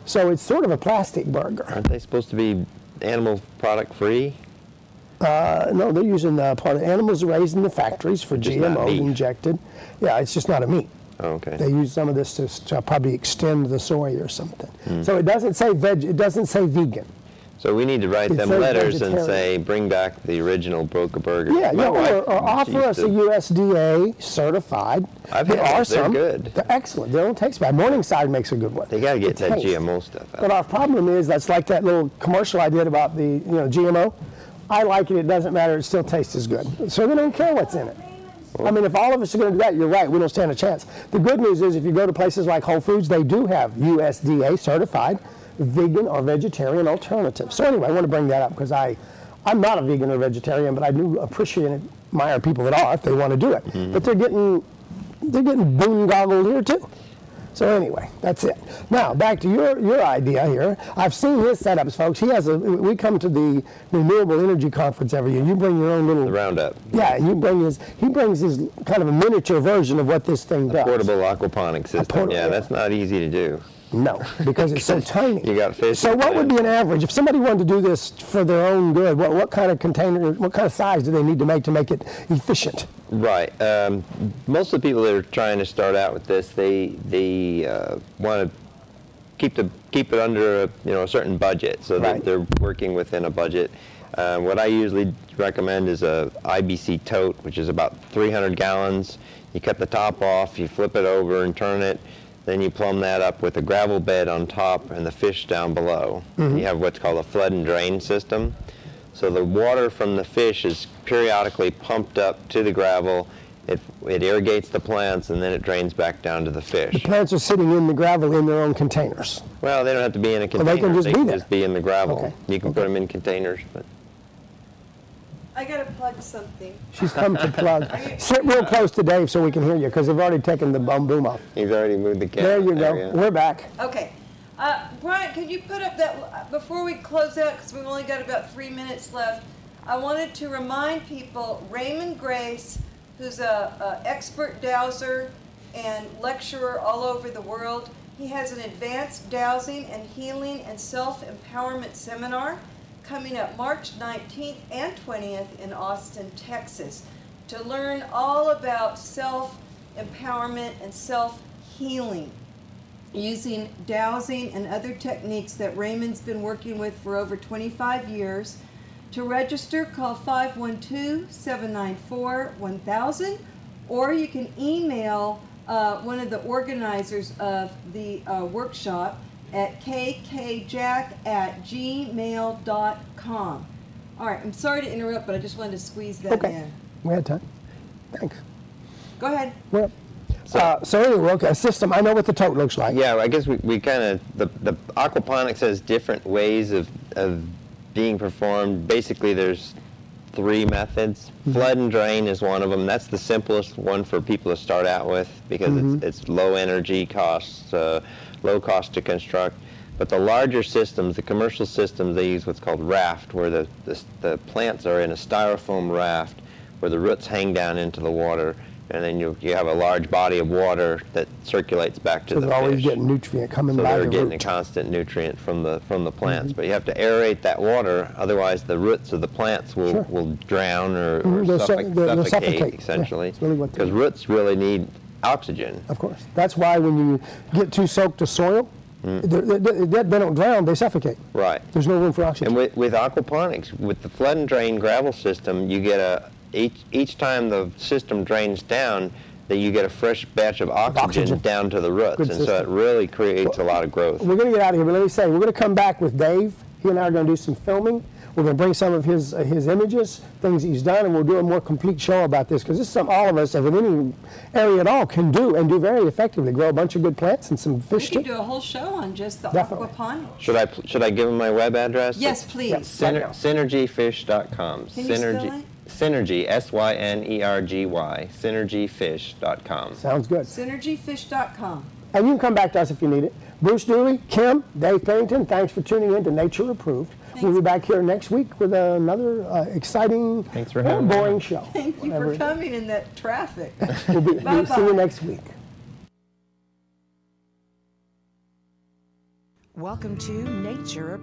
So it's sort of a plastic burger.
Aren't they supposed to be animal product free?
No, they're using part of animals raised in the factories for GMO injected. Yeah, it's just not a meat.
Oh, okay.
They use some of this to probably extend the soy or something. So it doesn't say it doesn't say vegan.
So we need to write them letters and say, bring back the original Broca burger.
Yeah, or offer us a USDA certified.
They're good.
They're excellent. They don't taste bad. Morningside makes a good one.
They got to get that GMO stuff out.
But our problem is that's like that little commercial I did about the GMO. I like it. It doesn't matter. It still tastes as good. So they don't care what's in it. I mean, if all of us are going to do that, you're right. We don't stand a chance. The good news is if you go to places like Whole Foods, they do have USDA certified vegan or vegetarian alternatives. So anyway, I want to bring that up because I'm not a vegan or vegetarian, but I do appreciate and admire people that are if they want to do it. But they're getting boondoggled here too. So anyway, that's it. Now back to your idea here. I've seen his setups, folks. We come to the Renewable Energy Conference every year. You bring your own little
roundup.
Yeah, and he brings his kind of a miniature version of what this thing does.
Portable aquaponics system. Yeah, that's not easy to do.
No, because it's so tiny.
You got fish.
So what would be an average if somebody wanted to do this for their own good? What kind of container? What kind of size do they need to make it efficient?
Right. Most of the people that are trying to start out with this, they want to keep it under a certain budget, so that they're working within a budget. What I usually recommend is a IBC tote, which is about 300 gallons. You cut the top off, you flip it over and turn it. Then you plumb that up with a gravel bed on top and the fish down below. You have what's called a flood and drain system. So the water from the fish is periodically pumped up to the gravel. It irrigates the plants and then it drains back down to the fish.
The plants are sitting in the gravel in their own containers.
Well, they don't have to be in a container.
Well, they can just be there.
Just be in the gravel. Okay. You can put them in containers, but.
I gotta plug something.
She's come to plug. Sit real close to Dave so we can hear you, because they've already taken the boom off.
He's already moved the camera.
There you go. We're back.
Okay. Brian, could you put up that, before we close out, because we've only got about 3 minutes left, I wanted to remind people, Raymond Grace, who's a expert dowser and lecturer all over the world, he has an advanced dowsing and healing and self-empowerment seminar coming up March 19th and 20th in Austin, Texas, to learn all about self-empowerment and self-healing using dowsing and other techniques that Raymond's been working with for over 25 years. To register, call 512-794-1000, or you can email one of the organizers of the workshop at kkjack@gmail.com. All right, I'm sorry to interrupt, but I just wanted to squeeze that in.
We had time. Thanks.
Go ahead.
Well, so anyway, okay, a system, I know what the tote looks like.
Yeah, I guess we kind of, the aquaponics has different ways of being performed. Basically, there's 3 methods. Flood and drain is one of them. That's the simplest one for people to start out with because it's low energy costs, low cost to construct. But the larger systems, the commercial systems, they use what's called raft, where the plants are in a styrofoam raft where the roots hang down into the water, and then you have a large body of water that circulates back to the fish.
So they're always getting nutrient coming by the root.
So they're getting a constant nutrient from the plants. But you have to aerate that water, otherwise the roots of the plants will drown or suffocate, essentially. Because roots really need oxygen.
Of course. That's why when you get too soaked to soil, they don't drown, they suffocate.
Right.
There's no room for oxygen.
And with aquaponics, with the flood and drain gravel system, you get each time the system drains down, that you get a fresh batch of oxygen down to the roots.
Good
and
system.
So it really creates a lot of growth.
We're going to get out of here, but let me say, we're going to come back with Dave. He and I are going to do some filming. We're going to bring some of his images, things he's done, and we'll do a more complete show about this, because this is something all of us, if in any area at all, can do, and do very effectively. Grow a bunch of good plants and some fish too.
We can do a whole show on just the aquaponics.
Should I give him my web address?
Yes, please.
Synergyfish.com.
Can you spell it?
Synergy, S-Y-N-E-R-G-Y, synergyfish.com.
Sounds good.
Synergyfish.com.
And you can come back to us if you need it. Bruce Deuley, Kim, Dave Pennington, thanks for tuning in to Nature Approved. We'll be back here next week with another exciting, boring show.
Thank you for coming in that traffic.
We'll see you next week.
Welcome to Nature